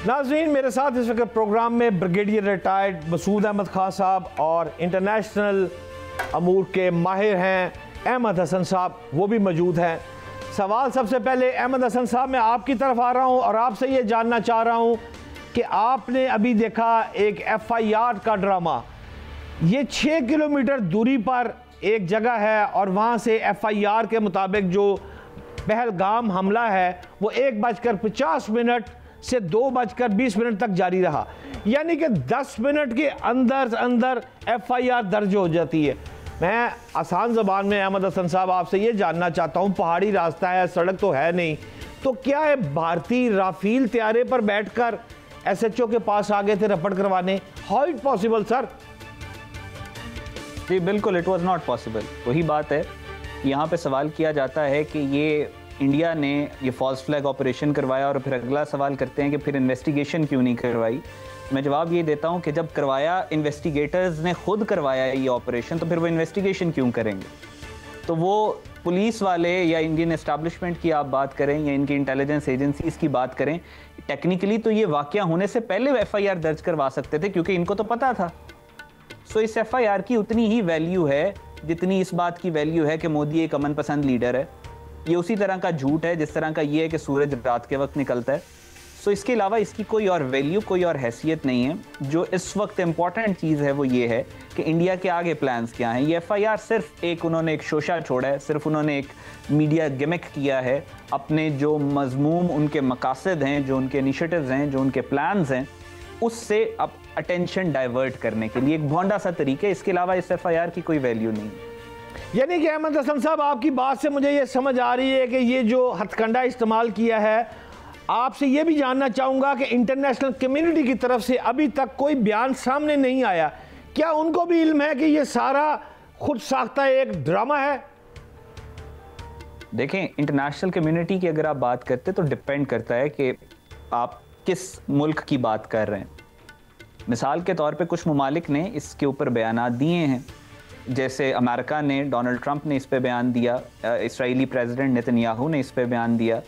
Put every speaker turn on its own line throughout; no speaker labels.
नाज़रीन, मेरे साथ इस वक्त प्रोग्राम में ब्रिगेडियर रिटायर्ड मसूद अहमद खान साहब और इंटरनेशनल अमूर के माहिर हैं अहमद हसन साहब, वो भी मौजूद हैं। सवाल सबसे पहले अहमद हसन साहब, मैं आपकी तरफ आ रहा हूँ और आपसे ये जानना चाह रहा हूँ कि आपने अभी देखा एक FIR का ड्रामा। ये 6 किलोमीटर दूरी पर एक जगह है और वहाँ से FIR के मुताबिक जो पहलगाम हमला है वो 1:50 से 2:20 तक जारी रहा, यानी कि 10 मिनट के अंदर अंदर FIR दर्ज हो जाती है। मैं आसान ज़बान में अहमद हसन साहब आपसे ये जानना चाहता हूँ, पहाड़ी रास्ता है, सड़क तो है नहीं, तो क्या है भारतीय राफेल तैयारे पर बैठकर SHO के पास आ गए थे रपट करवाने? How it possible sir?
जी बिल्कुल, इट वाज नॉट पॉसिबल। वही बात है, यहाँ पे सवाल किया जाता है कि ये इंडिया ने ये फॉल्स फ्लैग ऑपरेशन करवाया और फिर अगला सवाल करते हैं कि फिर इन्वेस्टिगेशन क्यों नहीं करवाई। मैं जवाब ये देता हूँ कि जब करवाया, इन्वेस्टिगेटर्स ने खुद करवाया ये ऑपरेशन, तो फिर वो इन्वेस्टिगेशन क्यों करेंगे? तो वो पुलिस वाले या इंडियन एस्टैब्लिशमेंट की आप बात करें या इनकी इंटेलिजेंस एजेंसीज की बात करें, टेक्निकली तो ये वाकया होने से पहले FIR दर्ज करवा सकते थे, क्योंकि इनको तो पता था। सो इस FIR की उतनी ही वैल्यू है जितनी इस बात की वैल्यू है कि मोदी एक अमन पसंद लीडर है। ये उसी तरह का झूठ है जिस तरह का ये है कि सूरज रात के वक्त निकलता है। सो इसके अलावा इसकी कोई और वैल्यू, कोई और हैसियत नहीं है। जो इस वक्त इम्पॉर्टेंट चीज़ है वो ये है कि इंडिया के आगे प्लान्स क्या हैं। ये FIR सिर्फ उन्होंने एक शोशा छोड़ा है, सिर्फ उन्होंने एक मीडिया गिमिक किया है, अपने जो मजमूम उनके मकासद हैं, जो उनके इनिशिएटिव्स हैं, जो उनके प्लान्स हैं, उससे अब अटेंशन डाइवर्ट करने के लिए एक भोंडा सा तरीका है। इसके अलावा इस FIR की कोई वैल्यू नहीं है।
यानी कि अहमद हसन साहब, आपकी बात से मुझे ये समझ आ रही है कि ये जो हथकंडा इस्तेमाल किया है, आपसे ये भी जानना चाहूँगा कि इंटरनेशनल कम्युनिटी की तरफ से अभी तक कोई बयान सामने नहीं आया। क्या उनको भी इल्म है कि ये सारा खुद साख्ता एक ड्रामा है?
देखें, इंटरनेशनल कम्युनिटी की अगर आप बात करते तो डिपेंड करता है कि आप किस मुल्क की बात कर रहे हैं। मिसाल के तौर पे कुछ ममालिक ने इसके ऊपर बयानात दिए हैं, जैसे अमेरिका ने, डोनाल्ड ट्रंप ने इस पे बयान दिया, इसराइली प्रेसिडेंट नेतन्याहू ने इस पे बयान दिया,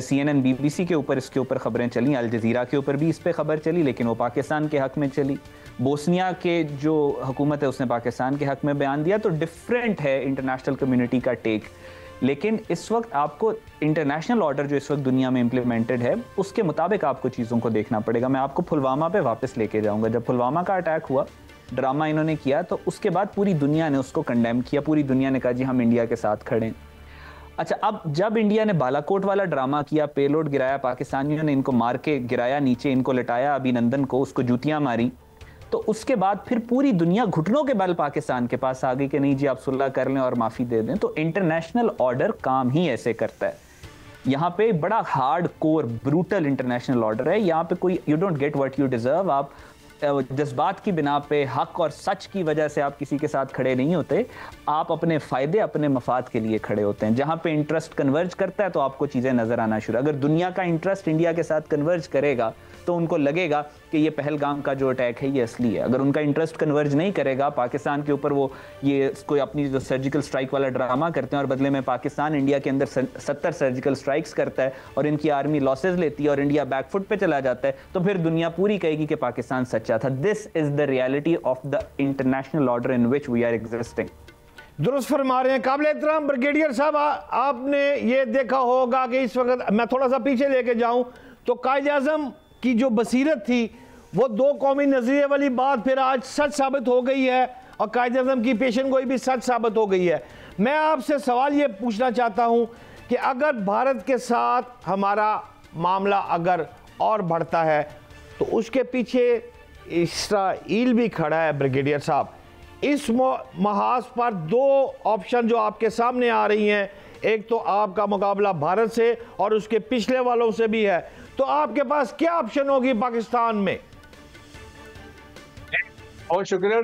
CNN BBC के ऊपर इसके ऊपर खबरें चली, अल जज़ीरा के ऊपर भी इस पे खबर चली, लेकिन वो पाकिस्तान के हक़ में चली। बोस्निया के जो हुकूमत है उसने पाकिस्तान के हक़ में बयान दिया। तो डिफरेंट है इंटरनेशनल कम्युनिटी का टेक। लेकिन इस वक्त आपको इंटरनेशनल ऑर्डर जो इस वक्त दुनिया में इम्प्लीमेंटेड है, उसके मुताबिक आपको चीज़ों को देखना पड़ेगा। मैं आपको पुलवामा पे वापस लेके जाऊँगा। जब पुलवामा का अटैक हुआ, ड्रामा इन्होंने किया, तो उसके बाद पूरी दुनिया ने उसको कंडेम किया। पूरी दुनिया ने कहा जी हम इंडिया के साथ खड़े हैं। अच्छा, अब जब इंडिया ने बालाकोट वाला ड्रामा किया, पेलोड गिराया, पाकिस्तानियों ने इनको मार के गिराया नीचे, इनको लटाया अभिनंदन को, उसको जूतियां मारी, तो उसके बाद फिर पूरी दुनिया घुटनों के बल पाकिस्तान के पास आ गई कि नहीं जी आप सुलह कर लें और माफ़ी दे दें। तो इंटरनेशनल ऑर्डर काम ही ऐसे करता है। यहाँ पे बड़ा hard core brutal international order है। यहाँ पे कोई you don't get what you deserve. आप जज्बात की बिना पे, हक और सच की वजह से आप किसी के साथ खड़े नहीं होते। आप अपने फ़ायदे, अपने मफाद के लिए खड़े होते हैं। जहाँ पे इंटरेस्ट कन्वर्ज करता है तो आपको चीज़ें नज़र आना शुरू। अगर दुनिया का इंटरेस्ट इंडिया के साथ कन्वर्ज करेगा तो उनको लगेगा कि ये पहलगाम का जो अटैक है ये असली है। अगर उनका इंटरेस्ट कन्वर्ज नहीं करेगा, पाकिस्तान के ऊपर वो ये कोई अपनी जो सर्जिकल स्ट्राइक वाला ड्रामा करते हैं और बदले में पाकिस्तान इंडिया के अंदर 70 सर्जिकल स्ट्राइक्स करता है और इनकी आर्मी लॉसेज लेती है और इंडिया बैकफुट पे चला जाता है, तो फिर दुनिया पूरी कहेगी कि पाकिस्तान सच्चा था। This is the reality of the international order in which we are existing.
दुरुस्त फरमा रहे हैं काबिल एहतराम ब्रिगेडियर साहब। आपने ये देखा होगा कि इस वक्त, मैं थोड़ा सा पीछे लेके जाऊं तो कायद-ए-आज़म की जो बसीरत थी वो दो कौमी नजरिए वाली बात फिर आज सच साबित हो गई है और कायद-ए-आज़म की पेशन गोई भी सच साबित हो गई है। मैं आपसे सवाल ये पूछना चाहता हूं कि अगर भारत के साथ हमारा मामला अगर और बढ़ता है तो उसके पीछे इसराइल भी खड़ा है ब्रिगेडियर साहब। इस महाज पर दो ऑप्शन जो आपके सामने आ रही हैं, एक तो आपका मुकाबला भारत से और उसके पिछले वालों से भी है, तो आपके पास क्या ऑप्शन होगी पाकिस्तान में?
बहुत शुक्रिया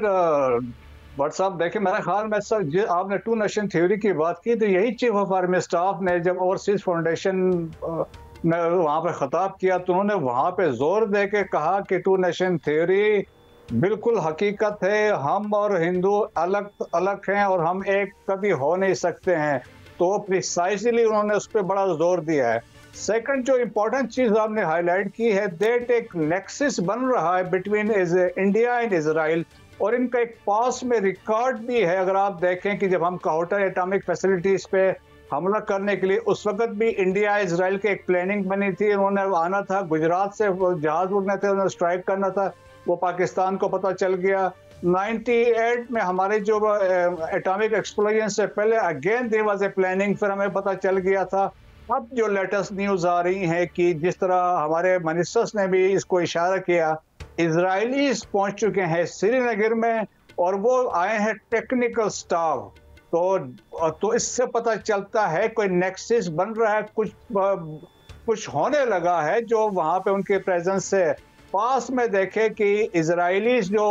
भट्ट साहब। देखिए, मेरा ख्याल में सर जो आपने टू नेशन थ्योरी की बात की, तो यही चीफ ऑफ आर्मी स्टाफ ने जब ओवरसीज फाउंडेशन ने वहाँ पे खिताब किया तो उन्होंने वहाँ पे जोर दे के कहा कि टू नेशन थ्योरी बिल्कुल हकीकत है, हम और हिंदू अलग अलग हैं और हम एक कभी हो नहीं सकते हैं। तो प्रिसाइसली उन्होंने उस पर बड़ा जोर दिया है। सेकंड जो इम्पोर्टेंट चीज आपने हाईलाइट की है, दैट एक नेक्सस बन रहा है बिटवीन इंडिया एंड इजराइल, और इनका एक पास में रिकॉर्ड भी है। अगर आप देखें कि जब हम काहोटा एटॉमिक फैसिलिटीज पे हमला करने के लिए, उस वक्त भी इंडिया इजराइल की एक प्लानिंग बनी थी। उन्होंने आना था, गुजरात से जहाज उड़ने थे, उन्होंने स्ट्राइक करना था, वो पाकिस्तान को पता चल गया। 98 में हमारे जो एटॉमिक एक्सप्लोजन से पहले again there was a planning, फिर हमें पता चल गया था। अब जो लेटेस्ट न्यूज़ आ रही है कि जिस तरह हमारे मिनिस्टर्स ने भी इसको इशारा किया, इजरायलीज पहुंच चुके हैं श्रीनगर में और वो आए हैं टेक्निकल स्टाफ, तो इससे पता चलता है कोई नेक्सस बन रहा है, कुछ होने लगा है जो वहाँ पे उनके प्रेजेंस से। पास में देखे कि इजरायलीज जो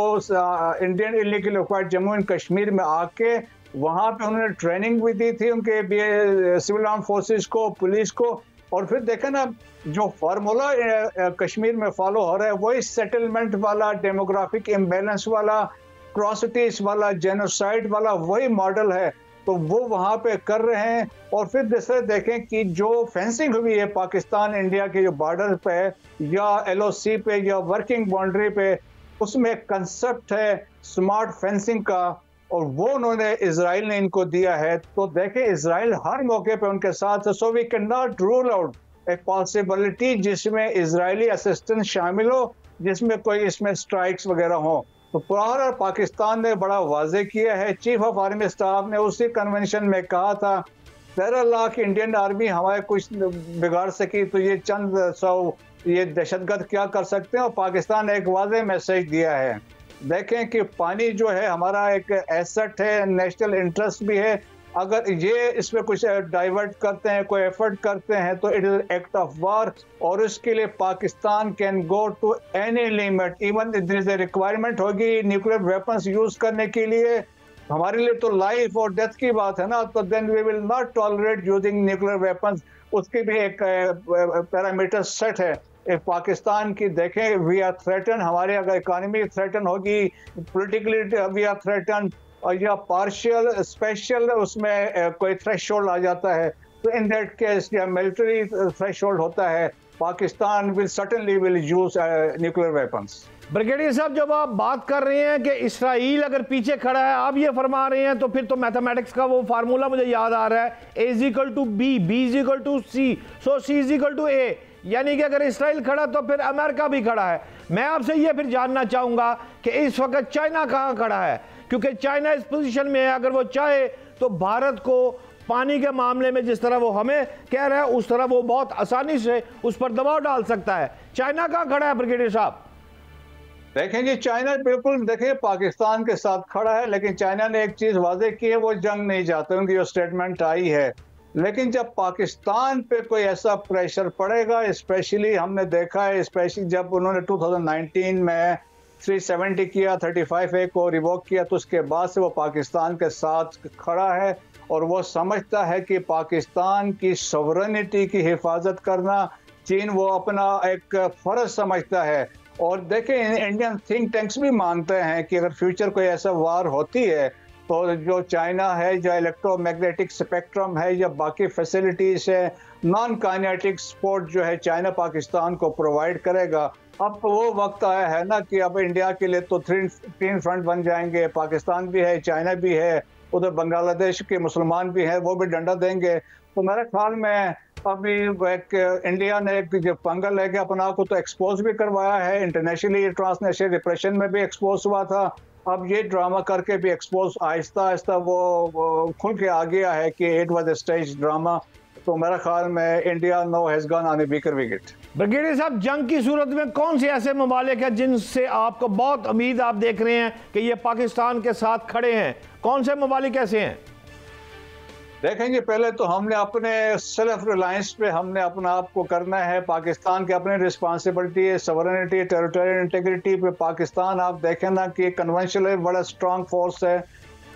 Indian illegal occupied Jammu and Kashmir में आके वहाँ पे उन्होंने ट्रेनिंग भी दी थी उनके सिविल आर्म फोर्सेस को, पुलिस को, और फिर देखे ना जो फार्मूला कश्मीर में फॉलो हो रहा है वही सेटलमेंट वाला, डेमोग्राफिक इम्बैलेंस वाला, क्रॉसिटीज वाला, जेनोसाइड वाला वही मॉडल है, तो वो वहाँ पे कर रहे हैं। और फिर दूसरे देखें कि जो फेंसिंग हुई है पाकिस्तान इंडिया के जो बॉर्डर पे या LOC पे या वर्किंग बाउंड्री पे, उसमें कंसेप्ट है स्मार्ट फेंसिंग का, और वो उन्होंने इजराइल ने इनको दिया है। तो देखें इजराइल हर मौके पे उनके साथ है। So we can not rule out a possibility जिसमें इजरायली असिस्टेंस शामिल हो, जिसमें कोई इसमें स्ट्राइक्स वगैरह हो। तो पूरा पाकिस्तान ने बड़ा वाजे किया है। चीफ ऑफ आर्मी स्टाफ ने उसी कन्वेंशन में कहा था 13 लाख इंडियन आर्मी हमारे कुछ बिगाड़ सकी तो ये चंद 100 ये दहशतगर्द क्या कर सकते हैं। और पाकिस्तान ने एक वाजे मैसेज दिया है, देखें कि पानी जो है हमारा एक एसेट है, नेशनल इंटरेस्ट भी है, अगर ये इसमें कुछ डाइवर्ट करते हैं, कोई एफर्ट करते हैं तो it is act of war, और इसके लिए Pakistan can go to any limit, even there is a requirement होगी न्यूक्लियर वेपन्स यूज करने के लिए, हमारे लिए तो लाइफ और डेथ की बात है ना, तो then we will not tolerate using nuclear weapons. उसकी भी एक पैरामीटर सेट है। पाकिस्तान की देखें, वी आर थ्रेटन, हमारे अगर इकोनॉमी थ्रेटन होगी, पोलिटिकली वी आर थ्रेटन, और या पार्शियल स्पेशल उसमें कोई थ्रेशोल्ड आ जाता है, तो इन दैट केस या मिलिट्री थ्रेशोल्ड होता है, Pakistan will certainly will use nuclear weapons.
Brigadier साहब, जब आप बात कर रहे हैं कि इसराइल अगर पीछे खड़ा है, आप ये फरमा रहे हैं, तो फिर तो मैथमेटिक्स का वो फार्मूला मुझे याद आ रहा है, A=B, B=C, सो C=A, यानी कि अगर इसराइल खड़ा तो फिर अमेरिका भी खड़ा है। मैं आपसे ये फिर जानना चाहूंगा कि इस वक्त चाइना कहाँ खड़ा है, क्योंकि चाइना इस पोजीशन में है, अगर वो चाहे तो भारत को पानी के मामले में जिस तरह वो हमें कह रहा है उस तरह वो बहुत आसानी से उस पर दबाव डाल सकता है। चाइना कहाँ खड़ा है ब्रिगेडियर साहब?
देखें जी, चाइना बिल्कुल देखिए पाकिस्तान के साथ खड़ा है, लेकिन चाइना ने एक चीज वाजे की है, वो जंग नहीं चाहते, उनकी जो स्टेटमेंट आई है। लेकिन जब पाकिस्तान पे कोई ऐसा प्रेशर पड़ेगा, स्पेशली हमने देखा है, स्पेशली जब उन्होंने 2019 में 370 किया, 35A को रिवोक किया, तो उसके बाद से वो पाकिस्तान के साथ खड़ा है, और वो समझता है कि पाकिस्तान की सॉवरेनिटी की हिफाजत करना चीन वो अपना एक फ़र्ज समझता है। और देखें, इंडियन थिंक टैंक्स भी मानते हैं कि अगर फ्यूचर कोई ऐसा वार होती है तो जो चाइना है, जो इलेक्ट्रोमैग्नेटिक स्पेक्ट्रम है या बाकी फैसिलिटीज है, नॉन काइनेटिक सपोर्ट जो है चाइना पाकिस्तान को प्रोवाइड करेगा। अब वो वक्त आया है ना कि अब इंडिया के लिए तो तीन फ्रंट बन जाएंगे, पाकिस्तान भी है, चाइना भी है, उधर बांग्लादेश के मुसलमान भी हैं, वो भी डंडा देंगे। तो मेरे ख्याल में अभी एक इंडिया ने एक जो पंगा लेके अपना को तो एक्सपोज भी करवाया है, इंटरनेशनली ट्रांसनेशनल रिप्रेशन में भी एक्सपोज हुआ था, अब ये ड्रामा करके भी एक्सपोज आहिस्ता आहिस्ता वो खुल के आ गया है कि it was a stage drama. तो मेरा ख्याल में India now has gone on a weaker wicket.
Brigadier साहब, जंग की सूरत में कौन से ऐसे ममालिक हैं जिनसे आपको बहुत उम्मीद आप देख रहे हैं कि ये पाकिस्तान के साथ खड़े हैं? कौन से ममालिक ऐसे हैं?
देखेंगे, पहले तो हमने अपने सेल्फ रिलायंस पे हमने अपना आप को करना है। पाकिस्तान की अपनी रिस्पांसिबिलिटी है, सॉवरेनिटी, टेरिटोरियल इंटीग्रिटी पे पाकिस्तान आप देखें ना कि कन्वेंशनल बड़ा स्ट्रांग फोर्स है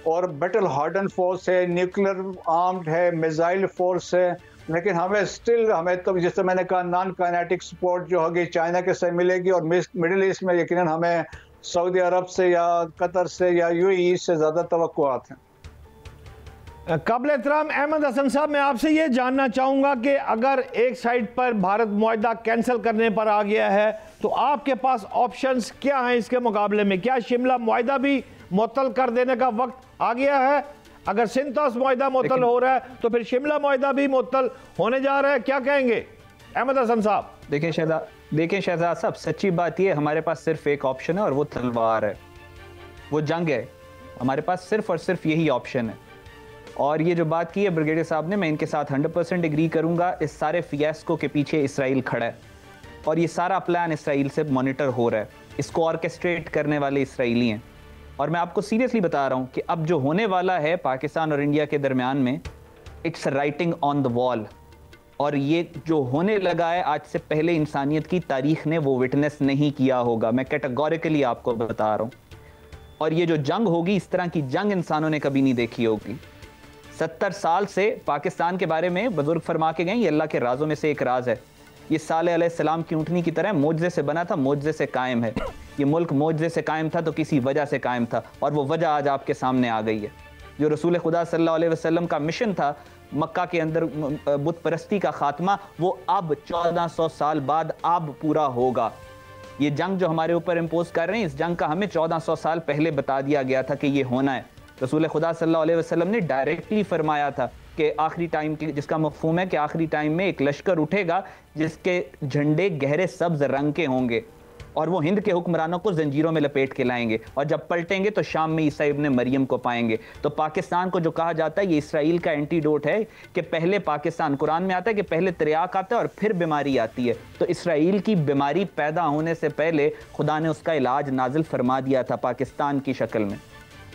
और बैटल हार्डन फोर्स है, न्यूक्लियर आर्म्ड है, मिसाइल फोर्स है, लेकिन हमें तो जैसे मैंने कहा नॉन काइनेटिक सपोर्ट जो होगी चाइना के से मिलेगी, और मिडिल ईस्ट में यकीनन हमें सऊदी अरब से या कतर से या UAE से ज़्यादा तवक्कुआत हैं।
काबिल एहतराम अहमद हसन साहब, मैं आपसे ये जानना चाहूँगा कि अगर एक साइड पर भारत मुआहदा कैंसिल करने पर आ गया है तो आपके पास ऑप्शंस क्या हैं इसके मुकाबले में? क्या शिमला मुआहदा भी मुअत्तल कर देने का वक्त आ गया है? अगर सिंतोस मुआहदा मुअत्तल हो रहा है तो फिर शिमला मुआहदा भी मुअत्तल होने जा रहा है, क्या कहेंगे अहमद हसन साहब?
देखिए शहजाद साहब, सच्ची बात ये, हमारे पास सिर्फ एक ऑप्शन है और वो तलवार है, वो जंग है। हमारे पास सिर्फ और सिर्फ यही ऑप्शन है। और ये जो बात की है ब्रिगेडियर साहब ने, मैं इनके साथ 100% एग्री करूंगा। इस सारे फियास्को के पीछे इसराइल खड़ा है और ये सारा प्लान इसराइल से मॉनिटर हो रहा है। इसको ऑर्केस्ट्रेट करने वाले इसराइली हैं। और मैं आपको सीरियसली बता रहा हूं कि अब जो होने वाला है पाकिस्तान और इंडिया के दरमियान में, it's writing on the wall. और ये जो होने लगा है, आज से पहले इंसानियत की तारीख ने वो विटनेस नहीं किया होगा, मैं कैटेगोरिकली आपको बता रहा हूं। और ये जो जंग होगी, इस तरह की जंग इंसानों ने कभी नहीं देखी होगी। 70 साल से पाकिस्तान के बारे में बुजुर्ग फरमा के गए, ये अल्लाह के राजों में से एक राज है। ये साले अलैहिस्सलाम की ऊँटनी की तरह मोजज़े से बना था, मोजज़े से कायम है। ये मुल्क मोजज़े से कायम था तो किसी वजह से कायम था, और वो वजह आज आपके सामने आ गई है। जो रसूल खुदा सल्लल्लाहु अलैहि वसल्लम का मिशन था, मक्का के अंदर बुत परस्ती का खात्मा, वो अब 1400 साल बाद अब पूरा होगा। ये जंग जो हमारे ऊपर इम्पोज कर रहे हैं, इस जंग का हमें 1400 साल पहले बता दिया गया था कि ये होना है। रसूल खुदा सल्लल्लाहु अलैहि वसल्लम ने डायरेक्टली फरमाया था कि आखिरी टाइम की, जिसका मफहूम है कि आखिरी टाइम में एक लश्कर उठेगा जिसके झंडे गहरे सब्ज रंग के होंगे और वो हिंद के हुक्मरानों को जंजीरों में लपेट के लाएंगे, और जब पलटेंगे तो शाम में ईसा इब्ने मरियम को पाएंगे। तो पाकिस्तान को जो कहा जाता है, ये इसराइल का एंटीडोट है कि पहले पाकिस्तान, कुरान में आता है कि पहले तिरयाक आता है और फिर बीमारी आती है। तो इसराइल की बीमारी पैदा होने से पहले खुदा ने उसका इलाज नाजिल फरमा दिया था पाकिस्तान की शक्ल में।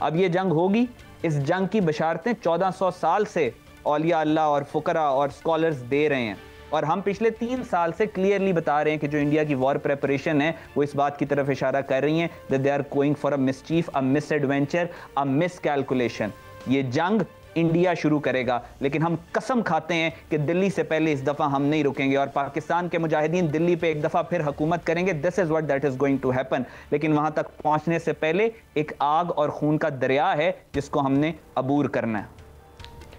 अब ये जंग होगी, इस जंग की बशारतें 1400 साल से औलिया अल्लाह और फुकरा और स्कॉलर्स दे रहे हैं, और हम पिछले 3 साल से क्लियरली बता रहे हैं कि जो इंडिया की वॉर प्रेपरेशन है वो इस बात की तरफ इशारा कर रही हैं that they are going for a mischief, a misadventure, a miscalculation. ये जंग इंडिया शुरू करेगा, लेकिन हम कसम खाते हैं कि दिल्ली से पहले इस दफ़ा हम नहीं रुकेंगे, और पाकिस्तान के मुजाहिदीन दिल्ली पे एक दफ़ा फिर हुकूमत करेंगे। This is what that is going to happen. लेकिन वहाँ तक पहुँचने से पहले एक आग और खून का दरिया है जिसको हमने अबूर करना है।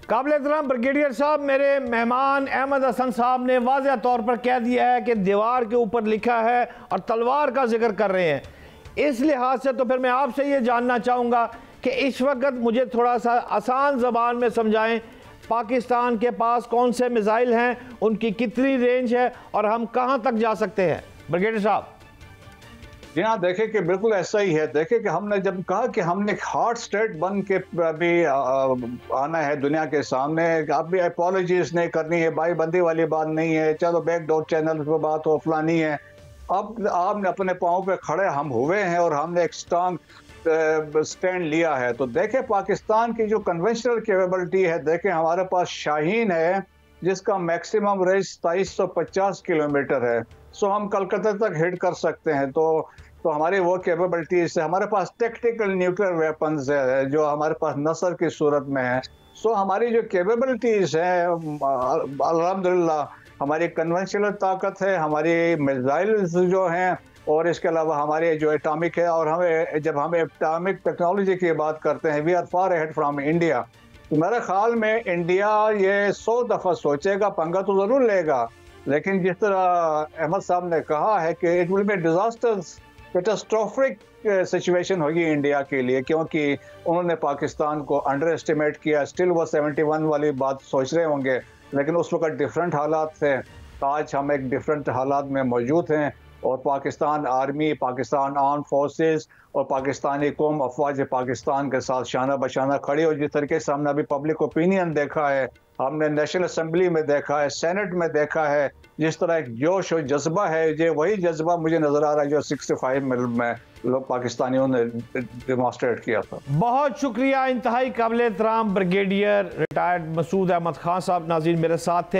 काबिल एहतराम ब्रिगेडियर साहब, मेरे मेहमान अहमद हसन साहब ने वाज़ह तौर पर कह दिया है कि दीवार के ऊपर लिखा है और तलवार का जिक्र कर रहे हैं। इस लिहाज से तो फिर मैं आपसे ये जानना चाहूँगा कि इस वक्त मुझे थोड़ा सा आसान ज़बान में समझाएं, पाकिस्तान के पास कौन से मिसाइल हैं, उनकी कितनी रेंज है और हम कहाँ तक जा सकते हैं? ब्रिगेडियर साहब।
जी हाँ, देखें कि बिल्कुल ऐसा ही है। देखें कि हमने जब कहा कि हमने एक हार्ड स्टेट बन के भी आना है दुनिया के सामने, अब भी अपॉलॉजीज नहीं करनी है, बाईबंदी वाली बात नहीं है, चलो बैकडोर चैनल पर बात हो फलानी है। अब आपने अपने पाँव पे खड़े हम हुए हैं और हमने एक स्ट्रांग स्टैंड लिया है। तो देखें पाकिस्तान की जो कन्वेंशनल कैपेबिलिटी है, देखें हमारे पास शाहीन है जिसका मैक्सिमम रेंज 2350 किलोमीटर है। सो हम कलकत्ता तक हिट कर सकते हैं। तो हमारी वो कैपेबिलिटीज है। हमारे पास टेक्टिकल न्यूक्लियर वेपन्स है जो हमारे पास नसर की सूरत में है। सो हमारी जो कैपेबिलिटीज है, अल्हम्दुलिल्लाह हमारी कन्वेंशनल ताकत है, हमारी मिसाइल्स जो हैं, और इसके अलावा हमारे जो एटॉमिक है। और हमें जब हम एटॉमिक टेक्नोलॉजी की बात करते हैं, we are far ahead from India. तो मेरे ख्याल में इंडिया ये 100 दफ़ा सोचेगा, पंगा तो ज़रूर लेगा, लेकिन जिस तरह अहमद साहब ने कहा है कि it will be disasters, catastrophic situation होगी इंडिया के लिए, क्योंकि उन्होंने पाकिस्तान को अंडर एस्टिमेट किया। स्टिल वो 71 वाली बात सोच रहे होंगे, लेकिन उस वक्त डिफरेंट हालात थे। आज हम एक डिफरेंट हालात में मौजूद हैं, और Pakistan army, Pakistan arm forces और पाकिस्तानी कौम अफवाज पाकिस्तान के साथ शाना बशाना खड़ी हो। जिस तरीके से हमने अभी पब्लिक ओपिनियन देखा है, हमने नेशनल असेंबली में देखा है, सेनेट में देखा है, जिस तरह एक जोश और जज्बा है, ये वही जज्बा मुझे नज़र आ रहा है जो 65 में लोग पाकिस्तानियों ने डेमोस्ट्रेट किया था।
बहुत शुक्रिया, इंतहाई काबिल एहतराम ब्रिगेडियर रिटायर्ड मसूद अहमद खान साहब नाज़रीन मेरे साथ थे।